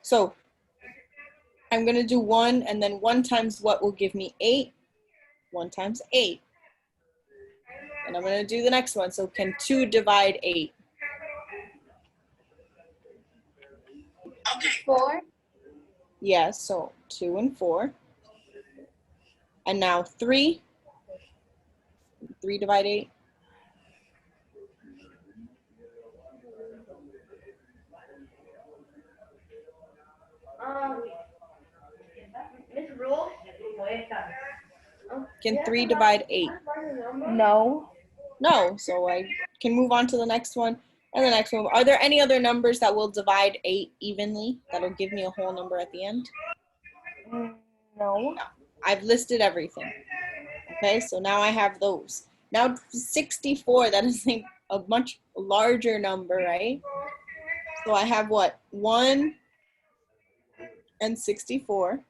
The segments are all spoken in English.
So I'm going to do 1, and then 1 times what will give me 8? 1 times 8. And I'm going to do the next one. So can 2 divide 8? 4. Yes, so 2 and 4. And now 3. 3 divide 8. Miss Rule? Can 3 divide 8? No. No, so I can move on to the next one and the next one. Are there any other numbers that will divide 8 evenly? That'll give me a whole number at the end? No. I've listed everything. Okay, so now I have those. Now 64, that is a much larger number, right? So I have what? 1 and 64.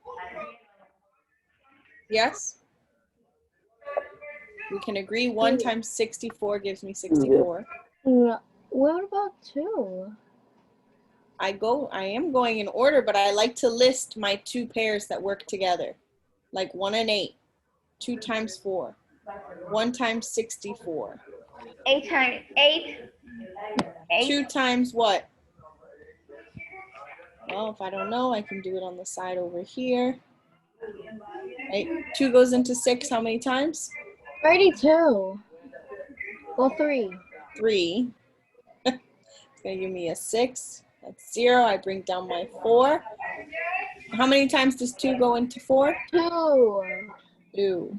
Yes? We can agree 1 times 64 gives me 64. No. What about 2? I am going in order, but I like to list my 2 pairs that work together. Like 1 and 8, 2 times 4, 1 times 64. 8 times 8. 2 times what? Well, if I don't know, I can do it on the side over here. Right? 2 goes into 6 how many times? 32. Well, 3. 3. It's going to give me a 6. That's 0. I bring down my 4. How many times does 2 go into 4? 2. 2.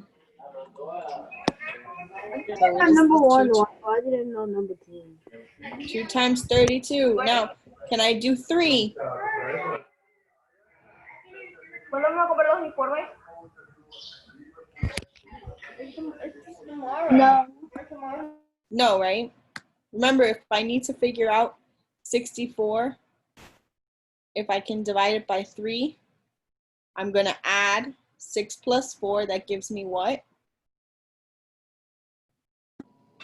So number 1, I didn't know number 2. 2 times 32. Now, can I do 3? No. No, right? Remember, if I need to figure out 64, if I can divide it by 3, I'm going to add 6 plus 4. That gives me what?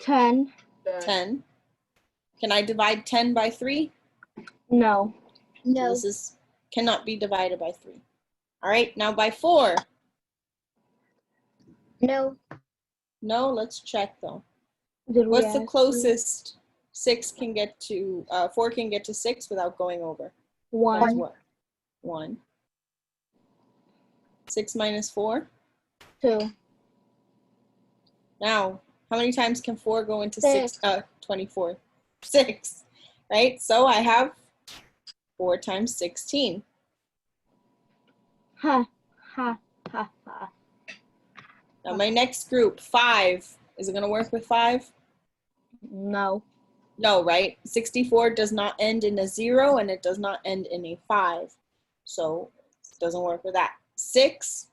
10. 10. Can I divide 10 by 3? No. So this cannot be divided by 3. All right, now by 4. No. No, let's check though. Did we What's the ask closest 6 can get to, 4 can get to 6 without going over? 1. That's what? 1. 6 minus 4? 2. Now, how many times can 4 go into 6. 24? 6, right? So I have 4 times 16. Ha. Ha. Ha. Ha. Now my next group, 5. Is it going to work with 5? No. No, right? 64 does not end in a 0 and it does not end in a 5. So it doesn't work with that. 6.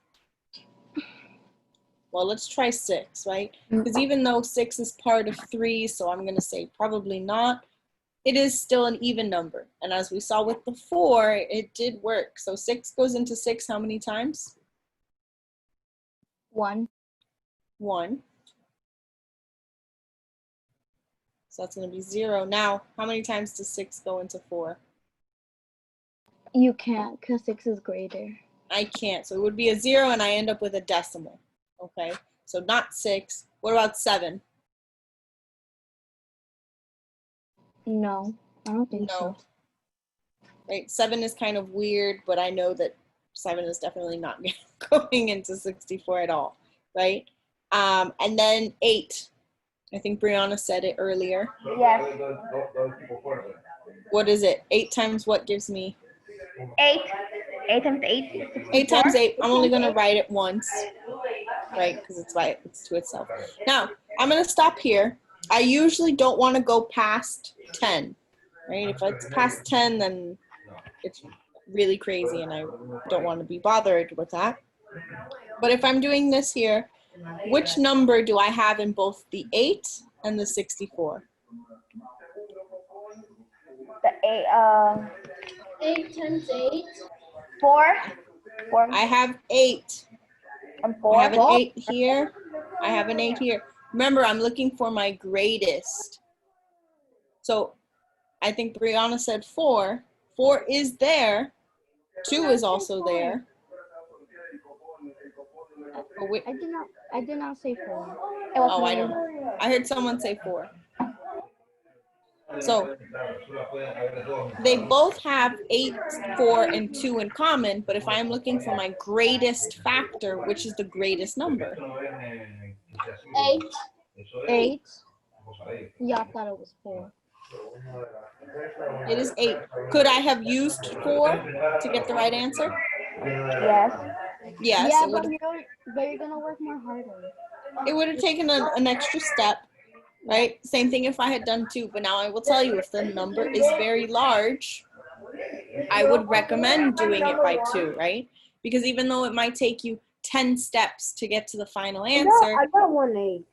Well, let's try 6, right? Because even though 6 is part of 3, so I'm going to say probably not, it is still an even number. And as we saw with the 4, it did work. So 6 goes into 6 how many times? 1. 1. So that's going to be 0. Now, how many times does 6 go into 4? You can't, because 6 is greater. I can't. So it would be a 0 and I end up with a decimal. Okay, so not 6. What about 7? No, I don't think No. so. Right, 7 is kind of weird, but I know that 7 is definitely not going into 64 at all, right? And then 8. I think Brianna said it earlier. Yes. What is it? 8 times what gives me? 8. 8 times 8. 8 times 8. I'm only going to write it once, right? Because it's to itself. Now, I'm going to stop here. I usually don't want to go past 10, right? If it's past 10, then it's really crazy and I don't want to be bothered with that. But if I'm doing this here, which number do I have in both the 8 and the 64? The 8 times 8. 4. 4. I have 8. And I 4. have an 8 here. I have an 8 here. Remember, I'm looking for my greatest. So I think Brianna said 4. 4 is there. 2 is also there. Oh, wait. I did not say 4. It was Oh, I me. don't know. I heard someone say 4. So they both have 8, 4, and 2 in common, but if I'm looking for my greatest factor, which is the greatest number? 8. 8. Yeah, I thought it was 4. It is 8. Could I have used 4 to get the right answer? Yes. Yes, Yeah, it would. but you're gonna work more harder. It would have taken an extra step, right? Same thing if I had done 2, but now I will tell you, if the number is very large, I would recommend doing it by 2, right? Because even though it might take you 10 steps to get to the final answer, I got 1-8.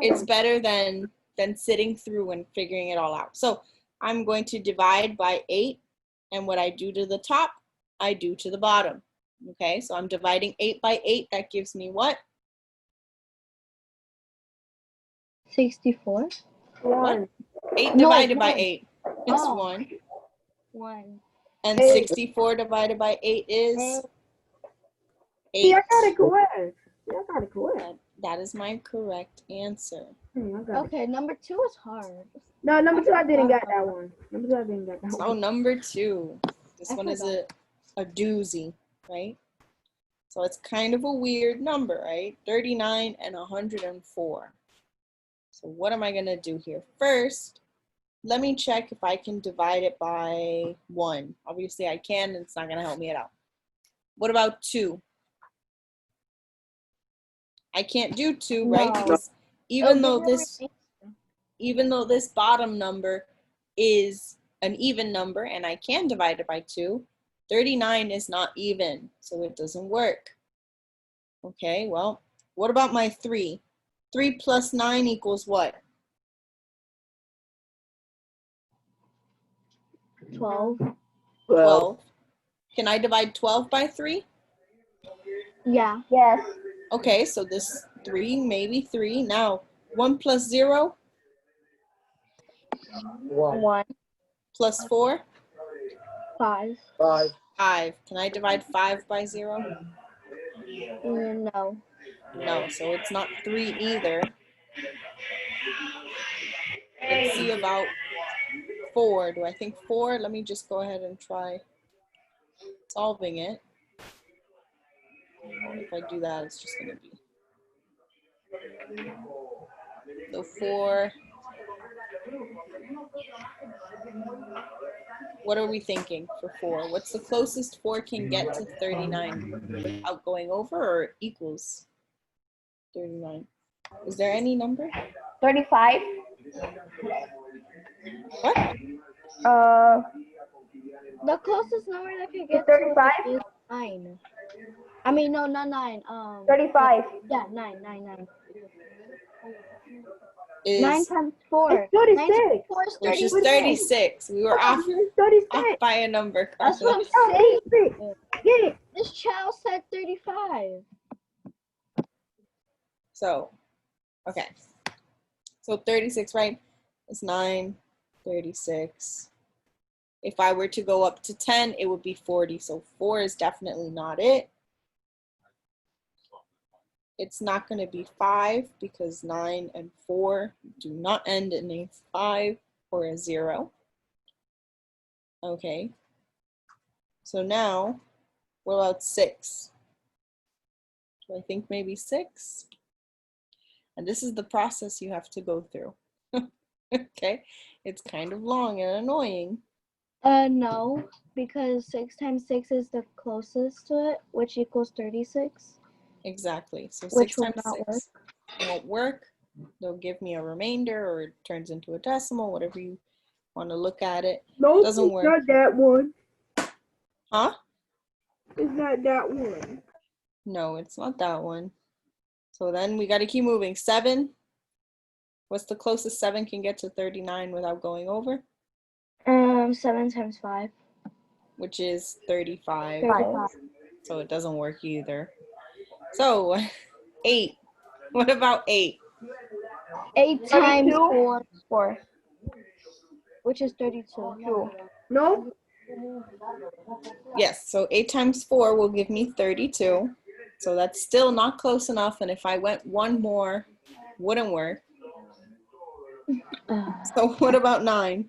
it's better than sitting through and figuring it all out. So I'm going to divide by 8, and what I do to the top, I do to the bottom. Okay, so I'm dividing 8 by 8. That gives me what? 64. What? 8 No, divided by 1. 8 is Oh. 1. 1. And 8. 64 divided by 8 is 8. See, I got it correct. See, I got it correct. That is my correct answer. I got it. Okay, number 2 is hard. No, number 2, I didn't get that one. Number 2, I didn't get that So one. number 2. This I one is forgot. a doozy, right? So it's kind of a weird number, right? 39 and 104. So what am I going to do here? First, let me check if I can divide it by 1. Obviously I can, and it's not going to help me out. What about 2? I can't do 2, right? No. Because even though It'll be this bottom number is an even number and I can divide it by 2, 39 is not even, so it doesn't work. Okay, well, what about my 3? 3 plus 9 equals what? 12. 12. Can I divide 12 by 3? Yeah. Yes. Okay, so this 3, maybe 3. Now, 1 plus 0 1. plus 4? 5. 5. 5. Can I divide 5 by 0? No. No, so it's not 3 either. Let's see about 4. Do I think 4? Let me just go ahead and try solving it. If I do that, it's just going to be. So 4. What are we thinking for 4? What's the closest 4 can get to 39? Without going over or equals 39? Is there any number? 35. What? The closest number that could get 35? to it is 9. I mean, no, not 9. 35. Yeah, 9, 9, 9. Is 9 times 4. It's 36. 9 times 4 is which is 36. 36. We were off 36. by a number. That's what I'm Oh, saying. 86. Get it. This child said 35. So, okay. So 36, right? It's 9, 36. If I were to go up to 10, it would be 40. So 4 is definitely not it. It's not going to be 5 because 9 and 4 do not end in a 5 or a 0. Okay. So now, what about 6? Do I think maybe 6? And this is the process you have to go through. Okay. It's kind of long and annoying. No, because 6 times 6 is the closest to it, which equals 36. Exactly. So Which 6 will times not 6 won't work. They'll give me a remainder or it turns into a decimal, whatever you want to look at it. Nope, Doesn't it's work. not that one. Huh? It's not that one. No, it's not that one. So then we got to keep moving. 7. What's the closest 7 can get to 39 without going over? 7 times 5. Which is 35. 35. So it doesn't work either. So 8. What about 8? 8 times 32? 4, 4. which is 32. 2. Nope. Yes, so 8 times 4 will give me 32. So that's still not close enough. And if I went one more, wouldn't work. So what about 9?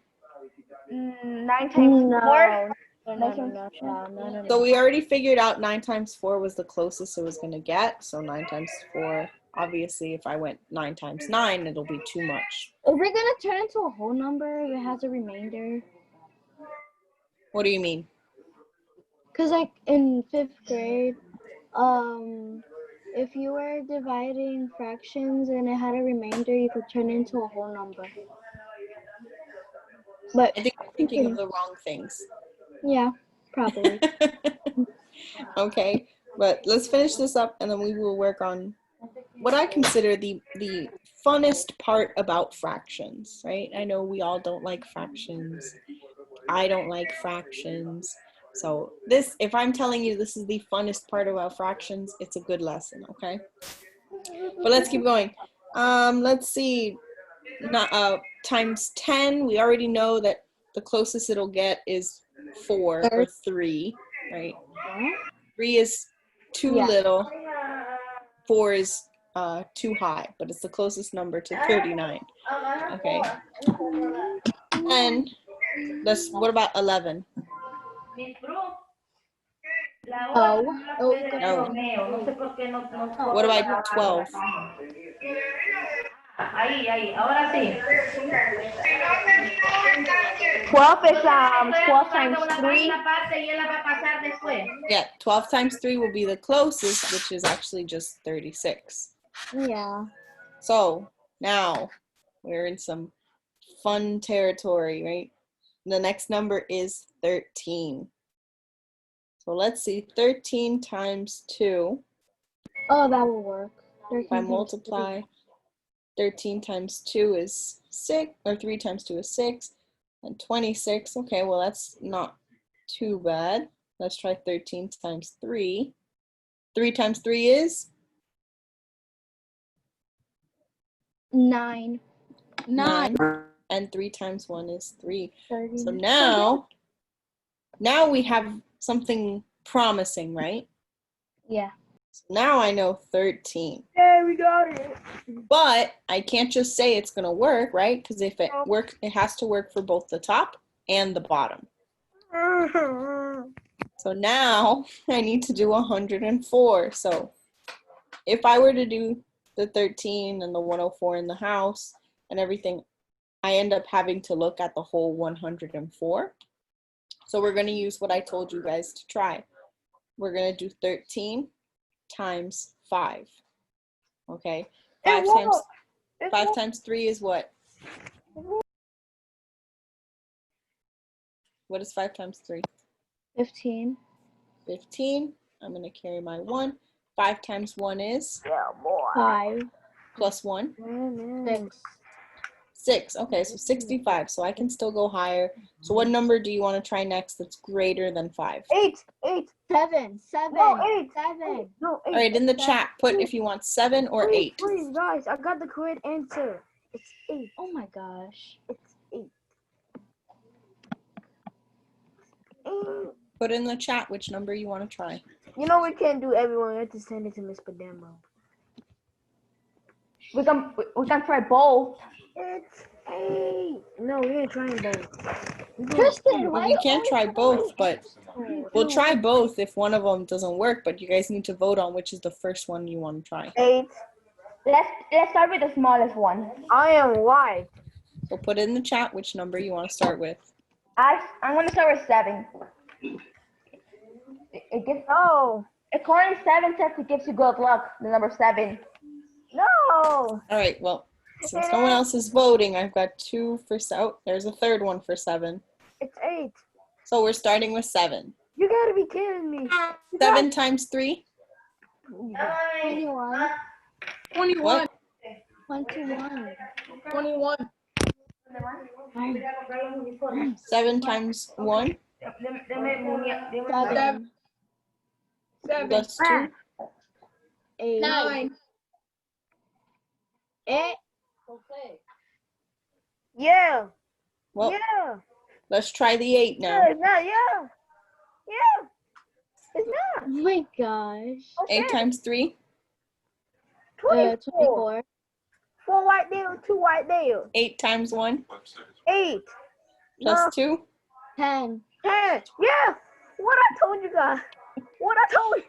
9 times 4. No. So we already figured out 9 times 4 was the closest it was going to get. So 9 times 4, obviously, if I went 9 times 9, it'll be too much. If we're gonna turn into a whole number that has a remainder, What do you mean? cause like in 5th grade, if you were dividing fractions and it had a remainder, you could turn it into a whole number. But I think you're thinking of the wrong things. yeah, probably. Okay, but let's finish this up and then we will work on what I consider the funnest part about fractions, right? I know we all don't like fractions. I don't like fractions. So this, if I'm telling you this is the funnest part about fractions, it's a good lesson, okay? But let's keep going. Let's see, times 10, we already know that the closest it'll get is 4 or 3, right? 3 is too little, 4 is too high, but it's the closest number to 39. Okay. And what about 11? Oh. No. What about 12? Ahí, ahora sí. 12 is 12 times 3. Yeah, 12 times 3 will be the closest, which is actually just 36. Yeah. So now we're in some fun territory, right? The next number is 13. So let's see, 13 times 2. Oh, that will work. If I multiply, 13 times 2 is 6, or 3 times 2 is 6, and 26. Okay, well, that's not too bad. Let's try 13 times 3. 3 times 3 is? 9. 9. And 3 times 1 is 3. 30. So now we have something promising, right? Yeah. So now I know 13. There we got it. But I can't just say it's going to work, right? Because if it works, it has to work for both the top and the bottom. So now I need to do 104. So if I were to do the 13 and the 104 in the house and everything, I end up having to look at the whole 104. So we're going to use what I told you guys to try. We're going to do 13 times 5. Okay? 5 times 3 is what? What is 5 times 3? 15. 15. I'm going to carry my 1. 5 times 1 is? 5. Plus 1? 6. 6. Okay, so 65. So I can still go higher. So what number do you want to try next that's greater than 5? 8. 7. No, 8. 7. No, 8. All right, in the chat, put if you want 7 or 8. Please, guys, I got the correct answer. It's 8. Oh my gosh. It's 8. Put in the chat which number you want to try. You know we can't do everyone. We have to send it to Miss Padembo. We can try both. It's 8. No, we ain't trying both. Tristan, Well, we can't try both, but we'll try both if one of them doesn't work, but you guys need to vote on which is the first one you want to try. 8. Let's start with the smallest one. I am white. So put in the chat which number you want to start with. I'm gonna start with 7. It gives No. according to 7 text, it gives you good luck. The number 7. No. All right, well, since no one else is voting, I've got 2 for there's a third one for 7. It's 8. So we're starting with 7. You gotta be kidding me. 7 times 3? 21. 21. What? 21. 21. 7 times 1 7. 7. plus 2? 8. 9. 8. Yeah. Well, Yeah. Let's try the 8 now. Yeah, it's not, yeah. Yeah. It's Oh not. my gosh. 8 Okay. times 3, 24. 24. 4 right there, 2 right there. 8 times 1 8. plus No, 2. 10. 10. Yeah. What I told you guys. What I told you.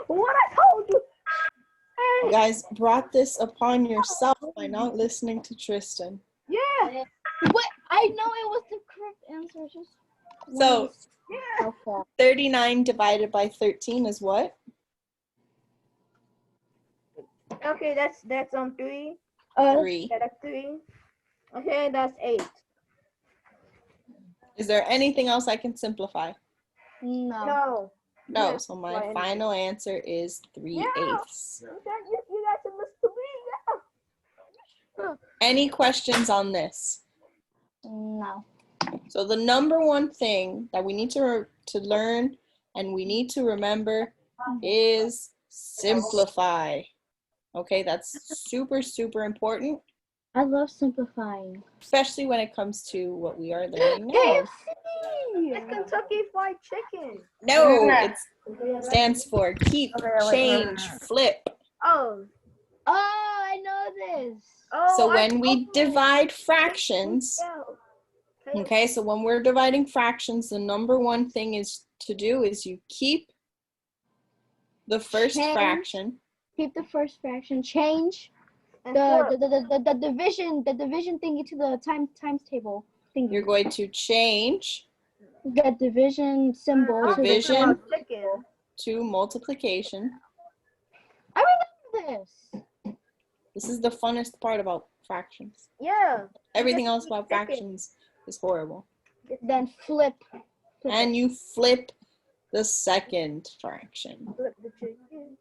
What I told you. You Hey. guys brought this upon yourself by not listening to Tristan. Yeah. What? I know it was the correct answer. Just So Yeah. how far? 39 divided by 13 is what? Okay, that's 3. 3. Yeah, that's 3. Okay, that's 8. Is there anything else I can simplify? No. No. No, Yeah, so my why anything? final answer is 3/8. You guys should listen to me. Any questions on this? No. So the number one thing that we need to learn and we need to remember is simplify. Okay, that's super, super important, I love simplifying. especially when it comes to what we are learning now. It's KFC. Kentucky Fried Chicken. No, it stands for keep, change, flip. Oh. Oh, I know this. Oh. So I when we know. divide fractions, Yeah. okay, so when we're dividing fractions, the number one thing is to do is you keep the first Change. fraction. Keep the first fraction. Change And the division thingy to the times table thingy. You're going to change The division symbol to the Division. times chicken. table. to multiplication. I remember this. This is the funnest part about fractions. Yeah. Everything else about Chicken. fractions is horrible. Then flip. And you flip the second fraction. Flip the chicken.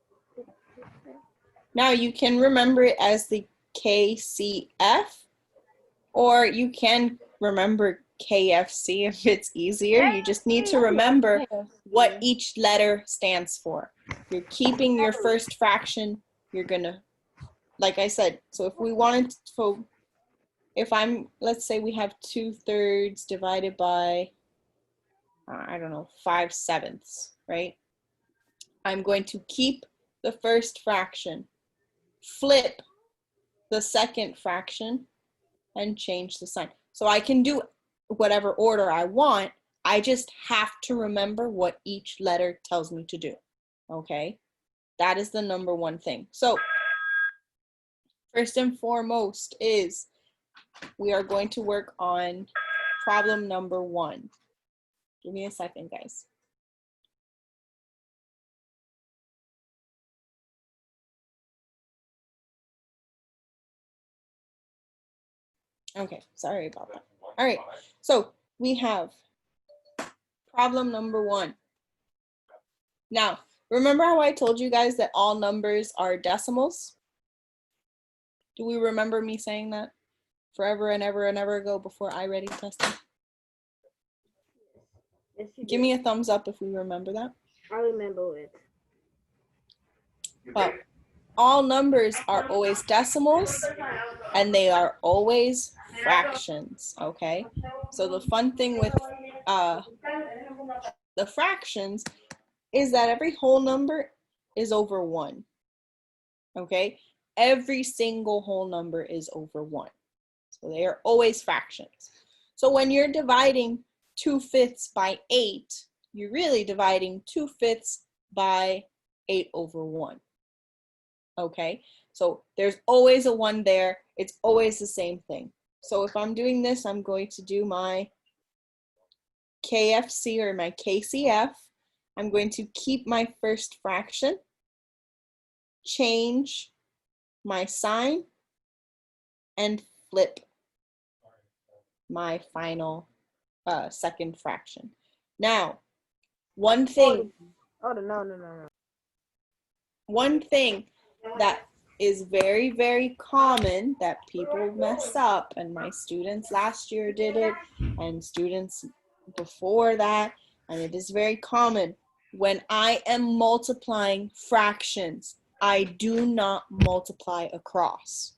Now you can remember it as the KCF, or you can remember KFC if it's easier. You just need to remember what each letter stands for. You're keeping your first fraction. You're gonna, like I said, so if we wanted to, so if let's say we have 2/3 divided by, I don't know, 5/7, right? I'm going to keep the first fraction, flip the second fraction, and change the sign. So I can do whatever order I want. I just have to remember what each letter tells me to do. Okay? That is the number one thing. So first and foremost is we are going to work on problem number 1. Give me a second, guys. Okay, sorry about that. All right, so we have problem number 1. Now, remember how I told you guys that all numbers are decimals? Do we remember me saying that forever and ever ago before I ready testing? Yes, you Give did. me a thumbs up if we remember that. I remember it. Well, all numbers are always decimals and they are always fractions, okay? So the fun thing with the fractions is that every whole number is over 1, okay? Every single whole number is over 1. So they are always fractions. So when you're dividing 2/5 by 8, you're really dividing 2/5 by 8/1. Okay, so there's always a 1 there. It's always the same thing. So if I'm doing this, I'm going to do my KFC or my KCF. I'm going to keep my first fraction, change my sign, and flip my final second fraction. Now, one thing one thing that is very, very common that people mess up, and my students last year did it, and students before that, and it is very common. When I am multiplying fractions, I do not multiply across.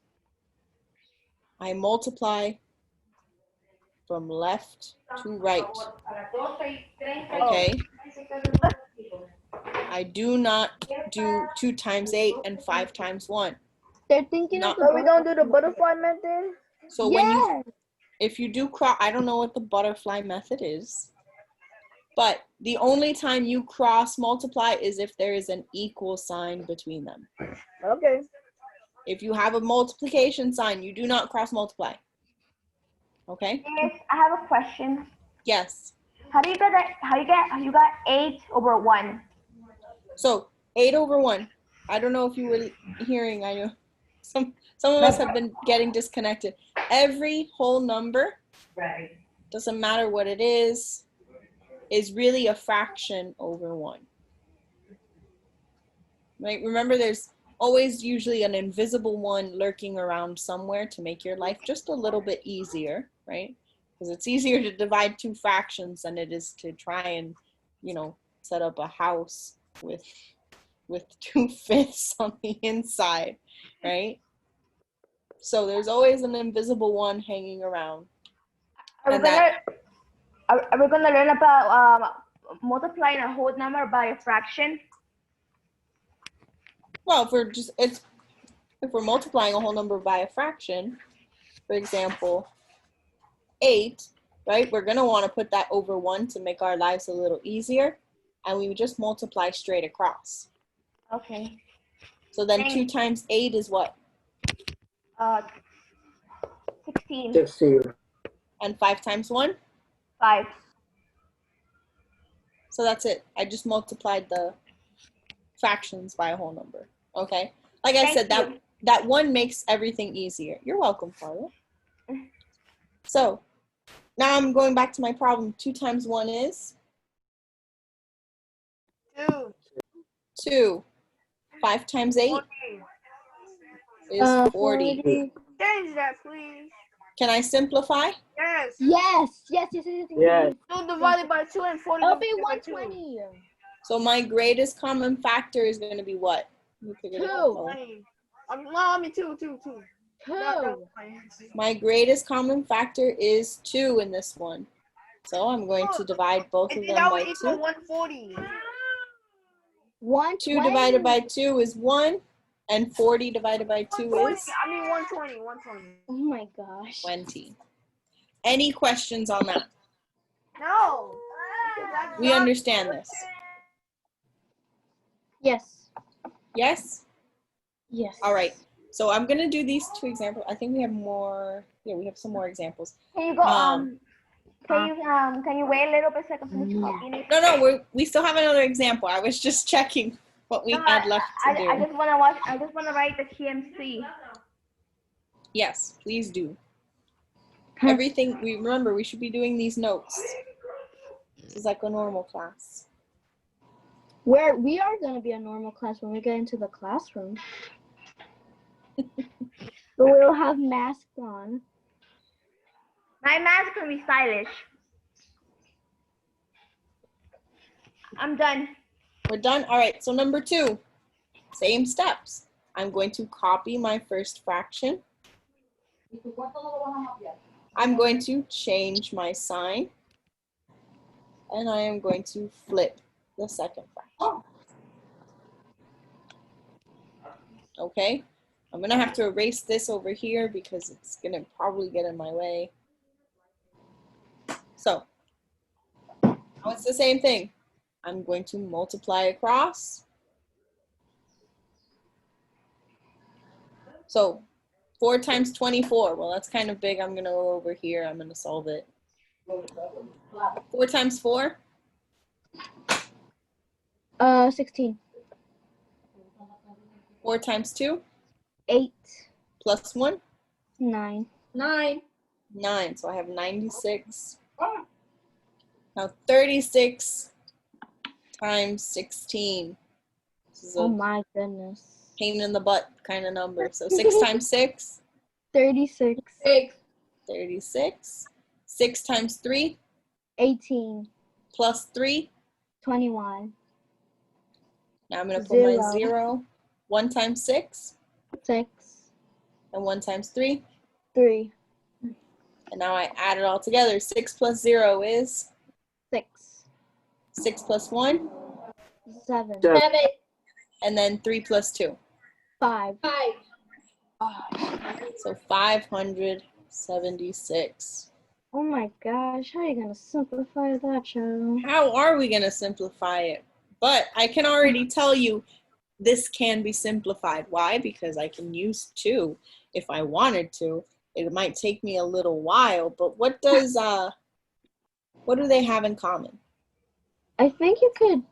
I multiply from left to right. Okay? I do not do 2 times 8 and 5 times 1. They're thinking No. of the So we don't do the butterfly. butterfly method? So when you, Yes. if you do cross, I don't know what the butterfly method is, but the only time you cross multiply is if there is an equal sign between them. Okay. If you have a multiplication sign, you do not cross multiply. Okay? Yes, I have a question. Yes. How do you get that? How you got 8/1? So 8 over 1. I don't know if you were hearing. I know some of us have been getting disconnected. Every whole number, doesn't matter what it is really a fraction over 1. Right? Remember, there's always usually an invisible one lurking around somewhere to make your life just a little bit easier, right? Because it's easier to divide 2 fractions than it is to try and, you know, set up a house with 2/5 on the inside, right? So there's always an invisible one hanging around. Are we gonna learn about multiplying a whole number by a fraction? Well, if we're multiplying a whole number by a fraction, for example, 8, right? We're gonna want to put that over 1 to make our lives a little easier, and we would just multiply straight across. Okay. So then 2 times 8 is what? 16. 16. And 5 times 1? 5. So that's it. I just multiplied the fractions by a whole number. Okay? Like I said, that one makes everything easier. You're welcome, Carla. So now I'm going back to my problem. 2 times 1 is? 2. 2. 5 times 8 is 40. Change that, please. Can I simplify? Yes. Yes. Yes. 2 divided by 2 and 40 It'll be divided by 2. 120. So my greatest common factor is going to be what? Let me figure it out. Two. I mean, 2. 2. My greatest common factor is 2 in this one. So I'm going to divide both of them That by would equal 2. 140. 120. 2 divided by 2 is 1, and 40 divided by 2 is 120. Oh my gosh. 20. Any questions on that? No. We understand this. Yes. Yes? Yes. All right. So I'm going to do these 2 examples. I think we have more. Yeah, we have some more examples. Can you go can you wait a little bit so I can finish copying? No, we still have another example. I was just checking what we had left to do. I just wanna write the TMC. Yes, please do. Everything, remember, we should be doing these notes. This is like a normal class. We are gonna be a normal class when we get into the classroom. But we'll have masks on. My mask can be stylish. I'm done. We're done? All right, so number 2, same steps. I'm going to copy my first fraction. I'm going to change my sign. And I am going to flip the second fraction. Okay, I'm gonna have to erase this over here because it's gonna probably get in my way. So, now it's the same thing. I'm going to multiply across. So 4 times 24, well, that's kind of big. I'm gonna go over here, I'm gonna solve it. 4 times 4? 16. 4 times 2? 8. Plus 1? 9. 9. 9, so I have 96. Now 36 times 16. This is Oh a my goodness. pain in the butt kind of number. So 6 times 6? 36. 6. 36. 6 times 3? 18. Plus 3? 21. Now I'm going to put my 0. 0. 1 times 6? 6. And 1 times 3? 3. And now I add it all together. 6 plus 0 is 6. 6 plus 1. 7. 7. And then 3 plus 2. 5. So 576. Oh my gosh, how are you gonna simplify that, Joe? How are we going to simplify it? But I can already tell you this can be simplified. Why? Because I can use 2 if I wanted to. It might take me a little while, but what do they have in common? I think you could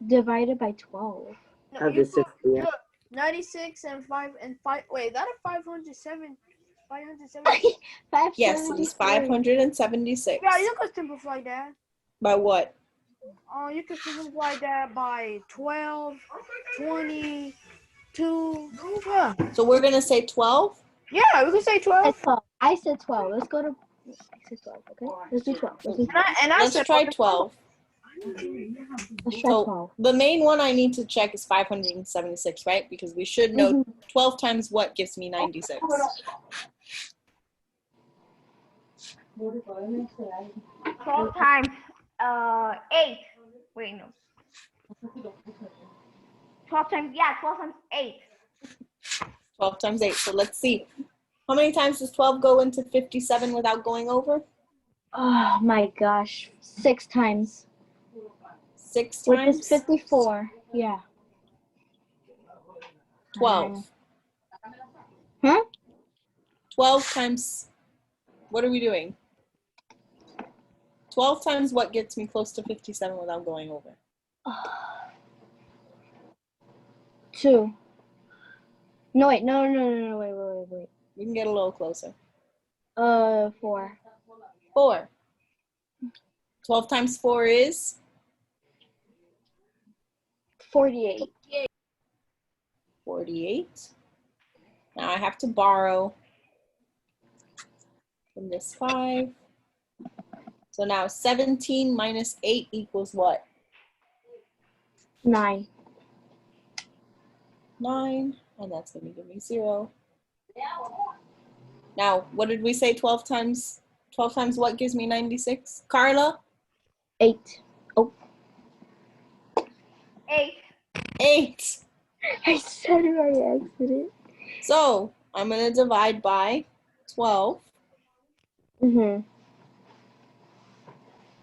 divide it by 12. No, Have you the 60, yeah. look, 96 and 5 and 5. Wait, that is 507. 507. Yes, it's 576. Yeah, you could simplify that. By what? You could simplify that by 12, 22. Yeah. So we're going to say 12? Yeah, we could say 12. 12. I said 12. Let's go to. I said 12. Okay. Let's do 12. Let's do 12. And I Let's said try 12. Let's try So 12. the main one I need to check is 576, right? Because we should know Mhm. 12 times what gives me 96. 12 times 8. Wait, no. 12 times 8. 12 times 8. So let's see. How many times does 12 go into 57 without going over? Oh my gosh. 6 times. 6 Which times? is 54. Yeah. 12. Huh? 12 times, what are we doing? 12 times what gets me close to 57 without going over? 2. No, wait. No. Wait. We can get a little closer. 4. 4. 12 times 4 is? 48. 48. Now I have to borrow from this 5. So now 17 minus 8 equals what? 9. 9. And that's going to give me 0. Now, what did we say 12 times? 12 times what gives me 96? Carla? 8. 8. 8. I said it by accident. So I'm going to divide by 12. Mhm.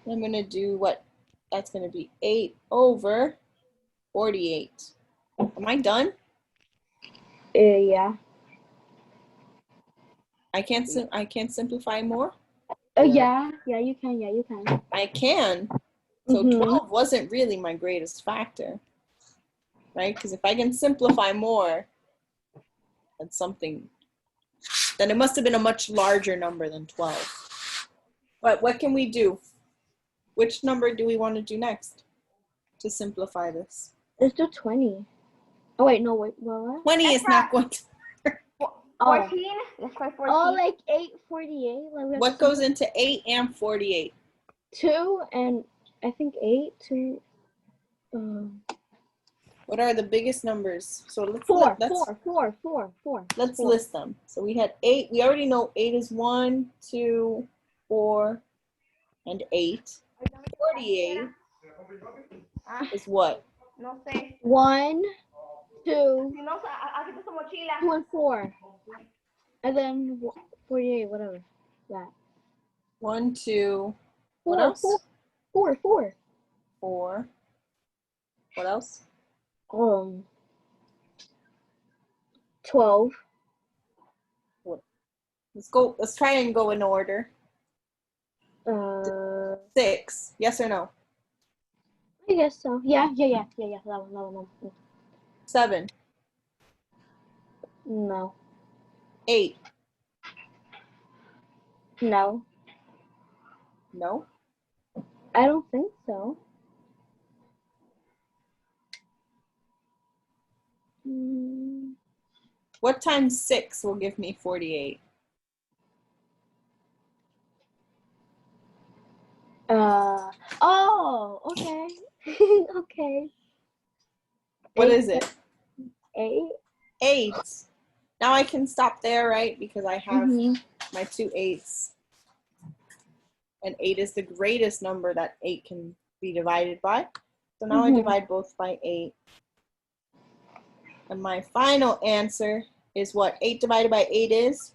I'm going to do what? That's going to be 8 over 48. Am I done? Yeah. I can't simplify more? Yeah. Yeah, you can. Yeah, you can. I can. So Mhm. 12 wasn't really my greatest factor, right? Because if I can simplify more, that's something, then it must have been a much larger number than 12. But what can we do? Which number do we want to do next to simplify this? Let's do 20. Oh, wait. No, wait. What? 20 is not going to, 14? Let's try 14. Oh, like 848. Like we have what to goes into 8 and 48? 2 and I think 8 2. What are the biggest numbers? So let's 4. Let's Four. list them. So we had 8. We already know 8 is 1, 2, 4, and 8. 48 is what? No sé. 1, 2, Si no, aquí está su mochila. 2 and 4. And then 48, whatever. That. 1, 2. What 4, else? 4. 4. What else? 12. Let's go. Let's try and go in order. 6. Yes or no? I guess so. Yeah. That one. 7. No. 8. No. No. I don't think so. What times 6 will give me 48? Oh, okay. Okay. What 8, is it? 8. 8. Now I can stop there, right? Because I have Mhm. my 2 8s. And 8 is the greatest number that 8 can be divided by. So now I divide both by 8. And my final answer is what? 8 divided by 8 is?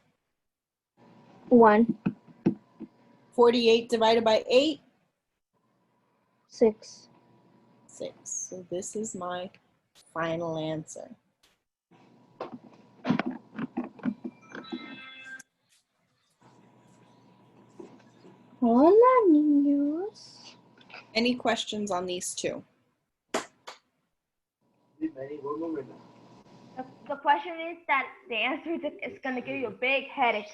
1. 48 divided by 8? 6. 6. So this is my final answer. Hola, niños. Any questions on these two? The question is that the answer is going to give you a big headache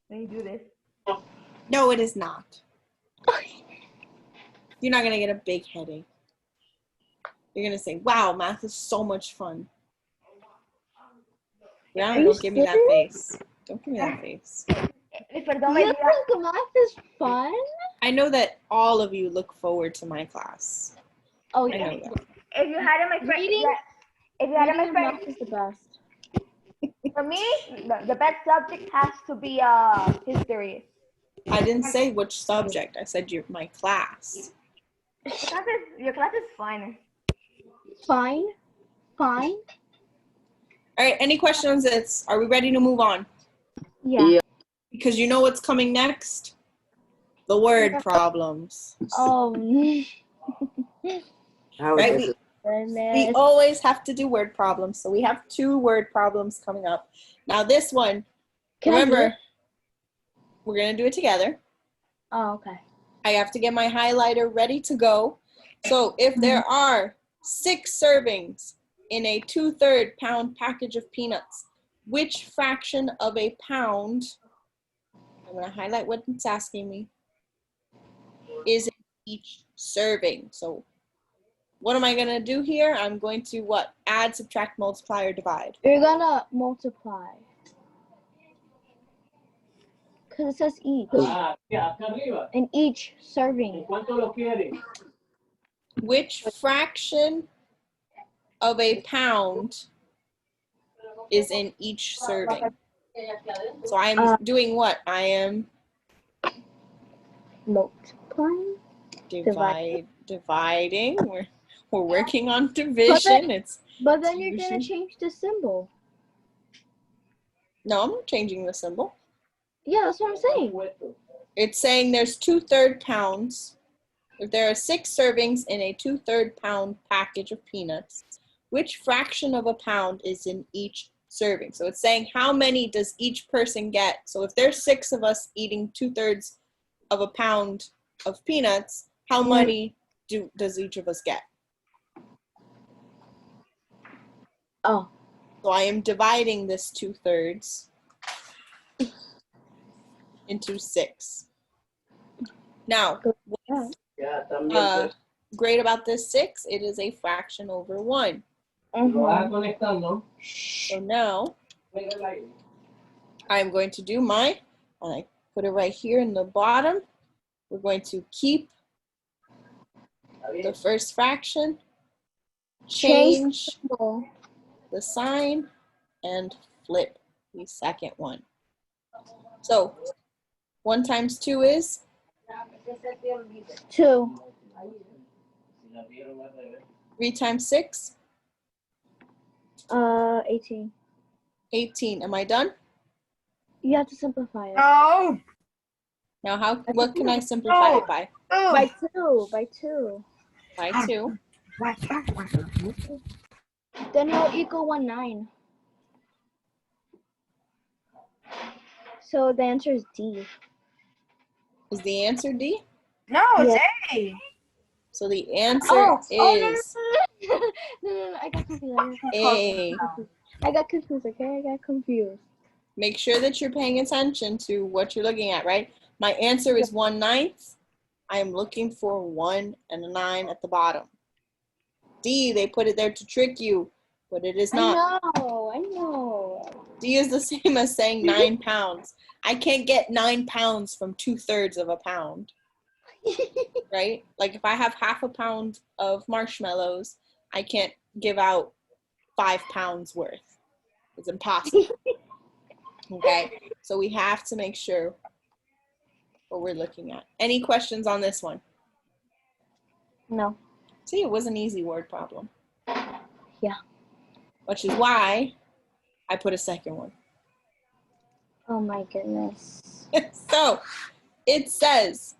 when you do this. No, it is not. You're not going to get a big headache. You're going to say, wow, math is so much fun. Yeah, Are you don't give me that serious? face. Don't give me that face. Perdón, You think math is fun? I know that all of you look forward to my class. Oh, I yeah. know that. if you had my friend, Reading- if you had my Reading friend, math is the best. for me, the best subject has to be history. I didn't say which subject. I said my class. Your class is fine. Fine. Fine. All right, any questions on this? Are we ready to move on? Yeah. Because you know what's coming next? The word problems. Oh, Right? We goodness. always have to do word problems. So we have 2 word problems coming up. Now this one, Can I do remember, it? we're going to do it together. Oh, okay. I have to get my highlighter ready to go. So if there are 6 servings in a 2/3 pound package of peanuts, which fraction of a pound, I'm going to highlight what it's asking me, is in each serving. So what am I going to do here? I'm going to what? Add, subtract, multiply, or divide. You're gonna multiply. Because it says each. In each serving. Which fraction of a pound is in each serving? So I'm doing what? I am Multiplying? dividing. We're working on division. But then you're gonna Division. change the symbol. No, I'm not changing the symbol. Yeah, that's what I'm saying. It's saying there's 2/3 pounds. If there are 6 servings in a 2/3 pound package of peanuts, which fraction of a pound is in each serving? So it's saying how many does each person get? So if there's 6 of us eating 2/3 of a pound of peanuts, how many does each of us get? Oh. So I am dividing this 2/3 into 6. Now, what's great about this 6? It is a fraction over 1. So now I'm going to do and I put it right here in the bottom. We're going to keep the first fraction, change the sign, and flip the second one. So 1 times 2 is? 2. 3 times 6? 18. 18. Am I done? You have to simplify it. No. Now what can I simplify it by? By 2. By 2. By 2. Then it'll equal 19. So the answer is D. Is the answer D? No, it's Yeah. A. So the answer is No, I got confused. A. I got confused, okay? I got confused. Make sure that you're paying attention to what you're looking at, right? My answer is 1/9. I am looking for 1 and a 9 at the bottom. D, they put it there to trick you, but it is not. I know. D is the same as saying 9 pounds. I can't get 9 pounds from 2/3 of a pound, right? Like if I have half a pound of marshmallows, I can't give out 5 pounds worth. It's impossible. Okay, so we have to make sure what we're looking at. Any questions on this one? No. See, it was an easy word problem. Yeah. Which is why I put a second one. Oh my goodness. So it says,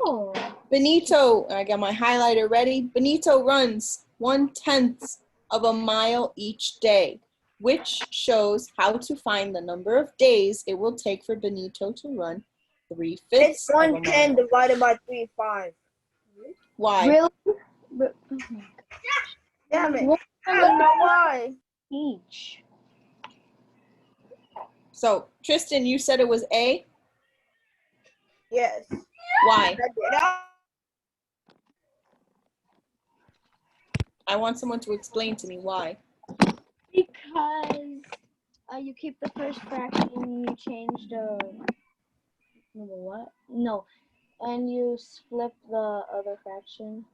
Oh. Benito, I got my highlighter ready. Benito runs 1/10 of a mile each day, which shows how to find the number of days it will take for Benito to run 3/5 It's of a 110 mile. divided by 3/5. Why? Really? But, oh my God. Damn it. What I don't know why. each? So Tristan, you said it was A. Yes. Why? That- I want someone to explain to me why. Because you keep the first fraction, you change the what? No, and you flip the other fraction.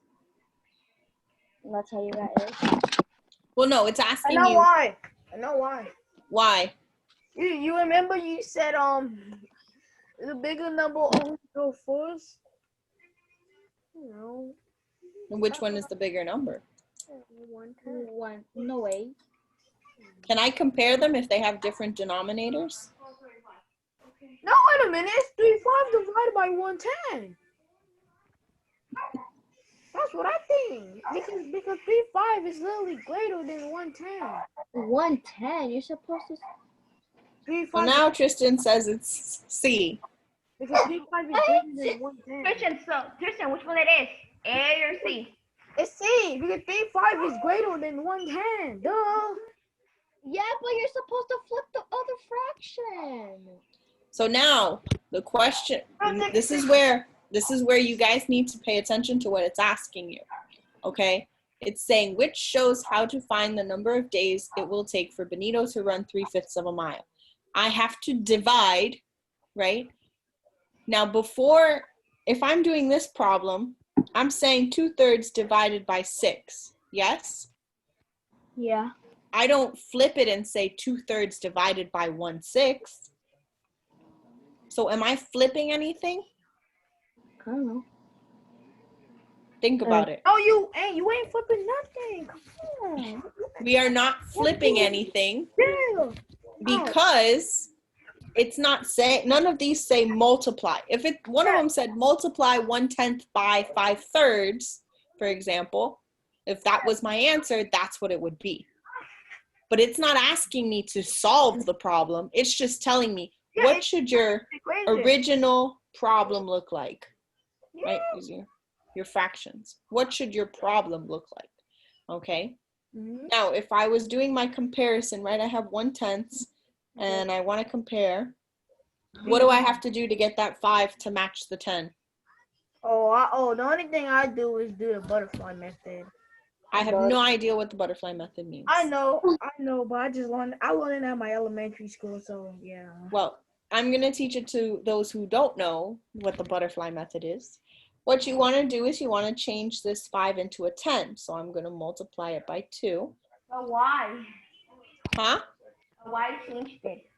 That's how you got it. Well, no, it's I asking know you why. I know why. why. You remember you said the bigger number always go first? You know. And which one is the bigger number? 110. One, no way. Can I compare them if they have different denominators? No, wait a minute. It's 3/5 divided by 110. That's what I think. Because 3/5 is literally greater than 110. 110. You're supposed to. 3/5 So now Tristan says it's C. because 3/5 is greater than 110. Tristan, which one it is? A or C? It's C because 3/5 is greater than 110. Duh. Yeah, but you're supposed to flip the other fraction. So now the question, this is where you guys need to pay attention to what it's asking you. Okay? It's saying which shows how to find the number of days it will take for Benito to run 3/5 of a mile. I have to divide, right? Now before, if I'm doing this problem, I'm saying 2/3 divided by 6. Yes? Yeah. I don't flip it and say 2/3 divided by 1/6. So am I flipping anything? I don't know. Think about it. No, you ain't flipping nothing. Come on. We are not flipping anything Yeah. because it's not saying, none of these say multiply. If it, one of them said multiply 1/10 by 5/3, for example, if that was my answer, that's what it would be. But it's not asking me to solve the problem. It's just telling me, what should your original problem look like? Right? Using your fractions. What should your problem look like? Okay. Mhm. Now, if I was doing my comparison, right, I have 1/10 and I want to compare. What do I have to do to get that 5 to match the 10? The only thing I do is do the butterfly method. I have no idea what the butterfly method means. I know, but I learned it at my elementary school, so yeah. Well, I'm going to teach it to those who don't know what the butterfly method is. What you want to do is you want to change this 5 into a 10. So I'm going to multiply it by 2. But why? Huh? Why change it?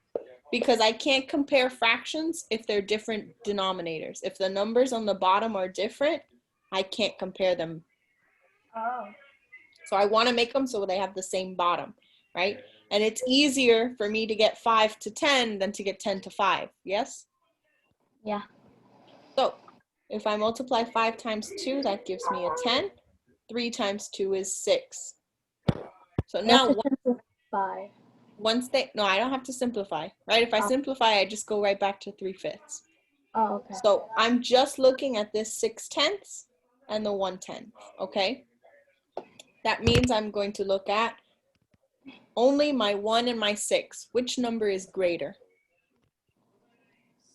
Because I can't compare fractions if they're different denominators. If the numbers on the bottom are different, I can't compare them. Oh. So I want to make them so they have the same bottom, right? And it's easier for me to get 5 to 10 than to get 10 to 5, yes? Yeah. So if I multiply 5 times 2, that gives me a 10. 3 times 2 is 6. So now Five. once they, no, I don't have to simplify, right? If I simplify, I just go right back to 3/5. Oh, okay. So I'm just looking at this 6/10 and the 1/10, okay? That means I'm going to look at only my 1 and my 6. Which number is greater?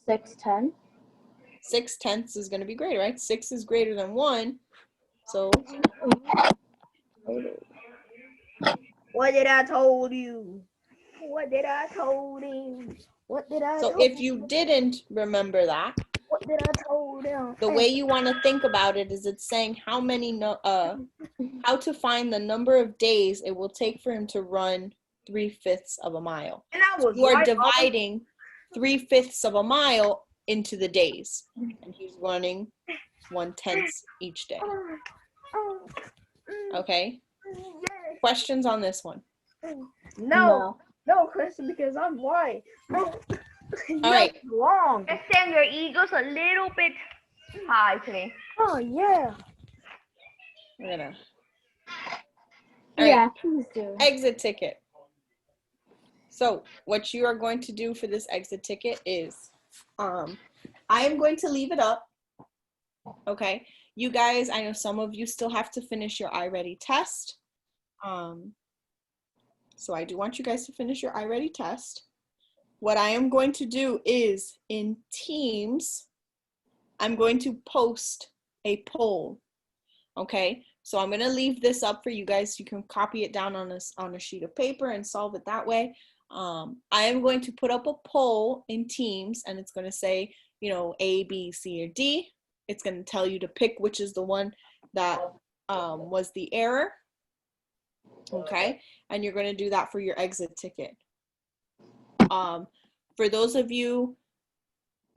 6/10. 6/10 is going to be greater, right? 6 is greater than 1. So What did I told you? What did I told him? What did I so told if you didn't remember that, What did I told him? the way you want to think about it is it's saying how to find the number of days it will take for him to run 3/5 of a mile. And I was You are right. dividing 3/5 of a mile into the days. And he's running 1/10 each day. Okay? Questions on this one? No, question, because I'm white. No, All right. wrong. Just send your egos a little bit high today. Oh yeah. We're gonna. All right. Yeah, please do. Exit ticket. So what you are going to do for this exit ticket is, I am going to leave it up. Okay, you guys, I know some of you still have to finish your iReady test. So I do want you guys to finish your iReady test. What I am going to do is in Teams, I'm going to post a poll. Okay, so I'm gonna leave this up for you guys. You can copy it down on a sheet of paper and solve it that way. I am going to put up a poll in Teams, and it's gonna say, you know, A, B, C, or D. It's gonna tell you to pick which is the one that was the error. Okay, and you're gonna do that for your exit ticket. For those of you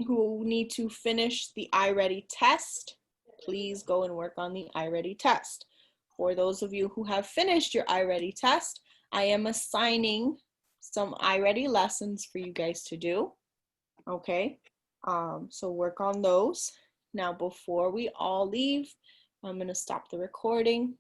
who need to finish the iReady test, please go and work on the iReady test. For those of you who have finished your iReady test, I am assigning some iReady lessons for you guys to do. Okay, so work on those. Now, before we all leave, I'm gonna stop the recording.